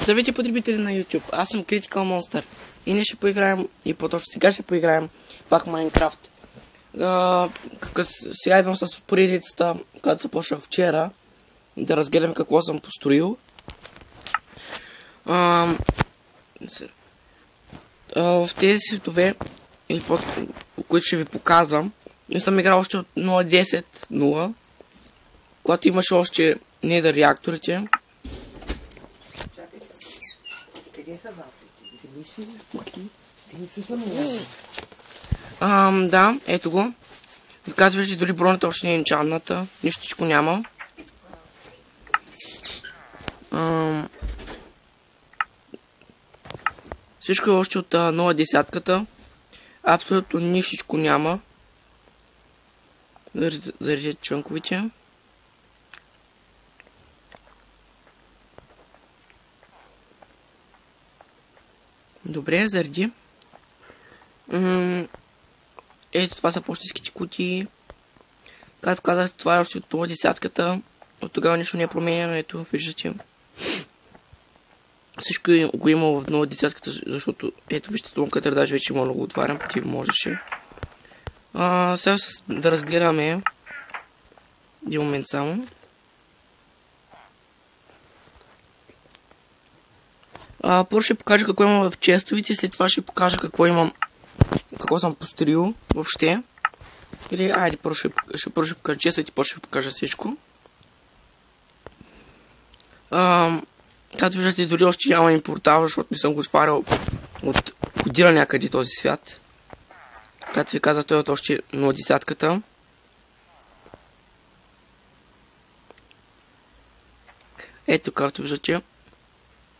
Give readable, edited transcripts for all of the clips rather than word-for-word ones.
Здравейте, потребители на YouTube, аз съм Critical Monster и ние ще поиграем, и по-точно сега ще поиграем пак Майнкрафт. Сега идвам с поредицата, която започна вчера, да разгледам какво съм построил. В тези светове, които ще ви показвам, не съм играл още от 0.10.0, когато имаше още недър реакторите. Да, ето го. Казваш, дори бронята още не е енчантната. Нищичко няма. Всичко е още от 0.10-ката. Абсолютно нищичко няма. Заради чънковите. Добре, заради. Ето, това са почтенските кутии. Както казах, това е още от 0.10-ката. От тогава нищо не е променено. Ето, виждате. Всичко го има в 0.10-ката, защото ето, вижте, тонката даже вече мога да го отварям, против можеше. Сега да разгледаме един момент само. Първо ще покажа какво имам в честовите, след това ще покажа какво съм построил въобще. Или, айде, първо ще покажа честовите, после ще покажа всичко. Както виждате, дори още няма и портал, защото не съм го отварял от година някъде този свят. Както ви казах, той е от още 0.10-ката. Ето, както виждате.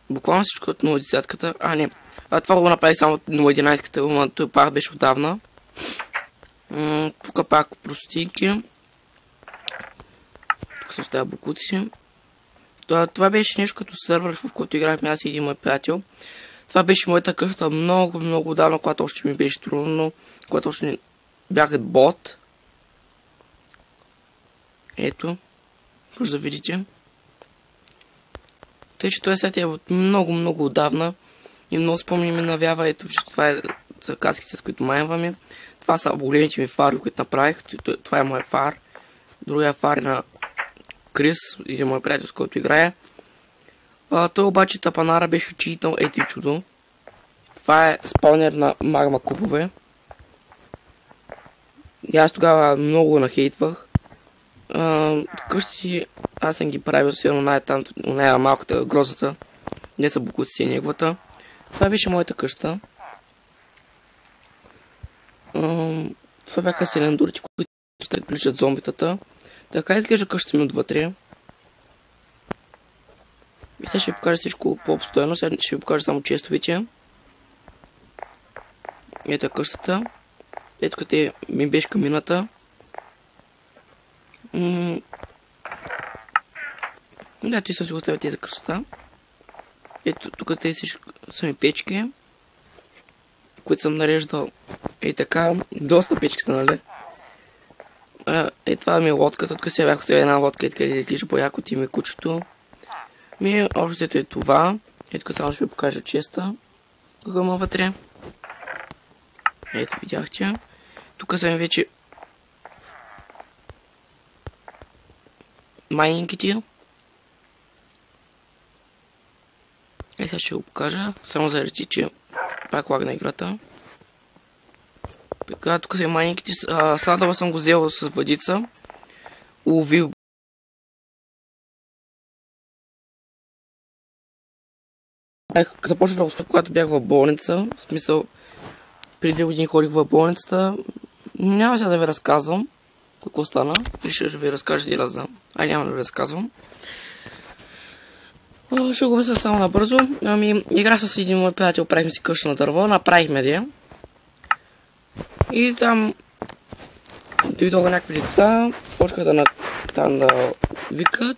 Буквално всичко от 0.10-ката. Не. Това го направи само от 0.11-ката, но той пак беше отдавна. Тук пак простинки. Тук се оставя букуци. Това беше нещо като сървър, в който играхме аз и един мой приятел. Това беше моята къща много отдавна, когато още ми беше трудно, когато още не бях бот. Ето. Може да видите. Тъй, че този свят е от много отдавна и много спомни ми навява. Ето, вижте, това е за каските, с които майнваме. Това са големите ми фари, които направих. Това е моят фар. Другия фар е на Крис, един мой приятел, с който играе. Той обаче тапанара беше читал, ето и чудо. Това е спаунер на магма кубове. И аз тогава много нахейтвах. Къщи аз съм ги правил силно най-малката грозата. Не са букуци и неговата. Това беше моята къща. Това бяха селендурите, които ще приличат зомбитата. Така изглежда къщата ми отвътре. И сега ще ви покажа всичко по-обстойно. Сега ще ви покажа само честовите. Ето е къщата. Ето къде ми беше камината. Да, ти съм си оставил тези къщата. Ето тук тези са ми печки, които съм нареждал. Така, доста печки са, нали? Това ми е лодката. Тук сега бях оставил една лодка, къде да излижа по-яко ти ми кучето. Общо ето е това. Ето само ще ви покажа честа. Какво има вътре. Ето, видяхте. Тук са ми вече майнинките. Сега ще го покажа. Само заради, че пак лагна играта. Така, тук са майнинките. Сладава съм го взел с въдица. Уловил. Започнах да го спя, когато бях в болница. В смисъл, преди 2 години ходих в болницата. Няма сега да ви разказвам какво стана. Ще ви разкажа и раз. Няма да ви разказвам. Ще го мисля само набързо. Игра с един мой приятел, правихме си къща на дърво, направихме я. И там дойдоха някакви деца, почнаха да викат.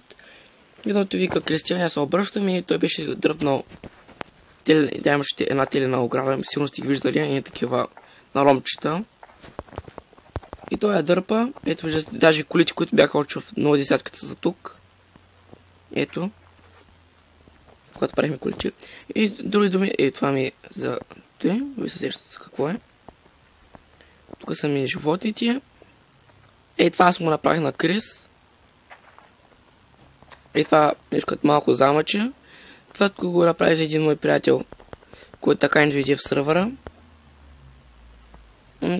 Едното вика Кристиан, аз се обръщам и той беше дръпнал. Да, имаше една телена ограда, сигурно сте ги виждали, и такива наромчета. И той я дърпа. Ето виждате, даже колите, които бяха още в 0.10-ката са тук. Ето. когато правихме количи. И други думи, това ми е за те, ви се сещате за какво е. Тук са ми животните. Това аз му направих на Крис. Това нещо като малко замъче. Това тук го направи за един мой приятел, който така не дойде в сървъра.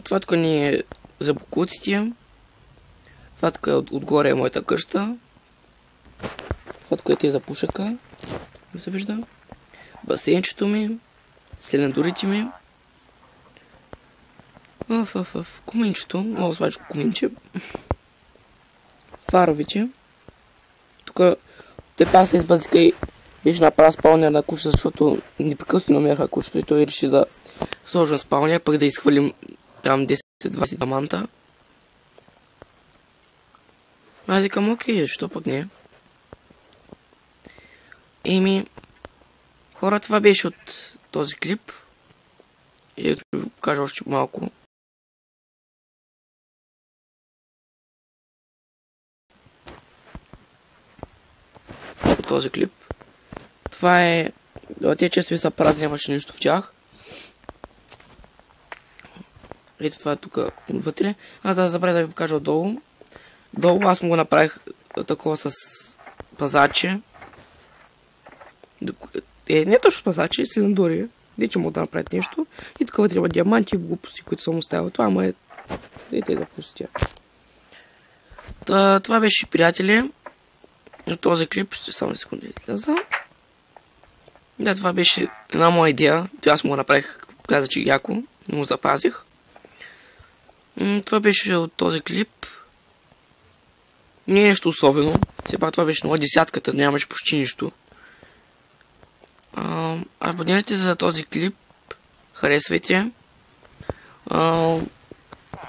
Това тук ни е за бокуците. Това тук отгоре е моята къща. Това тук е за пушека. Не се вижда. Басейнчето ми. Селендурите ми. В куминчето. Много свачко куминче. Фаровите. Тук те паса избазика и беше направил спалня на кучета, защото непрекъснато намерха кучето и той реши да сложим спалня, пък да изхвърлим там 10-20 диаманта. Аз викам, окей, защо пък не? Хора, това беше от този клип. И ето ви кажа още малко. Този клип. Това е... Те често ви са празни, нямаше нищо в тях. Ето това е тук вътре. Аз да забравя да ви покажа отдолу. Долу аз му го направих такова с пазаче. Не точно с пазаче, селендурия. Не че мога да направят нещо. И тук вътре има диаманти и глупости, които съм оставил. Това му е... Дайте да пустя. Това беше, приятели. От този клип, ще само секунди изляза. Да, това беше една моя идея. Аз му го направих, каза, че яко. Не го запазих. Това беше от този клип. Не е нещо особено. Все пак това беше много десятката, нямаше почти нищо. Абонирайте за този клип. Харесвайте.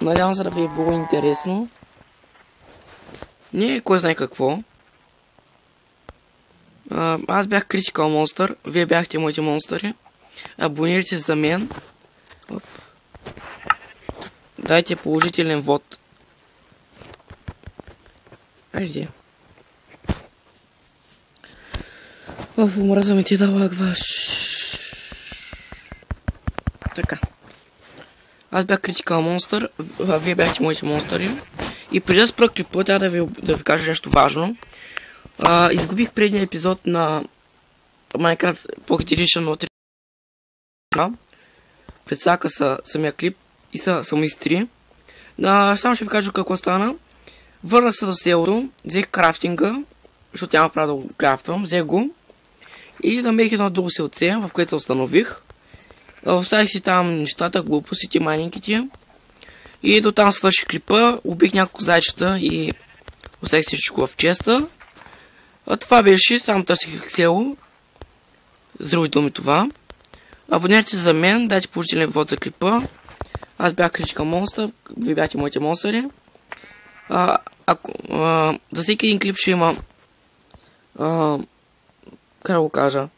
Надявам се да ви е било интересно. Не е кой знае какво. Аз бях Critical Monster. Вие бяхте моите монстъри. Абонирайте се за мен. Дайте положителен вод. Айде. Умръзваме ти да лагваш. Така. Аз бях Critical Monster. Вие бяхте моите монстъри. И преди да спра клипа, трябва да ви кажа нещо важно. Изгубих предния епизод на Minecraft Pocket Edition от предсака са самия клип и са само изтри. Само ще ви кажа какво стана. Върнах се до селото, взех крафтинга, защото няма право да го крафтвам, взех го и намерих едно друго селце, в което се установих. Оставих си там нещата, глупостите, майнинките и до там свърши клипа, убих няколко зайчета и оставих всичко в честа. Това беше, само търсих село. С други думи това. Абонирайте се за мен, дайте положителен вод за клипа. Аз бях Critical Monster, вие бяхте моите монстъри. За всеки един клип ще има... как да го кажа?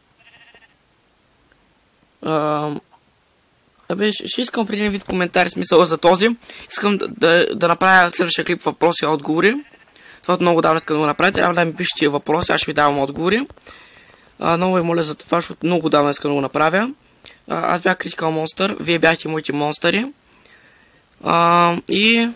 Ще искам при един вид коментари, смисъл за този. Искам да направя следващия клип въпроси и отговори. Това много давно искам да го направя. Трябва да ми пишете въпроси, аз ще ви давам отговори. Много ви моля за това, защото много давно искам да го направя. Аз бях Critical Monster, вие бяхте моите монстъри. И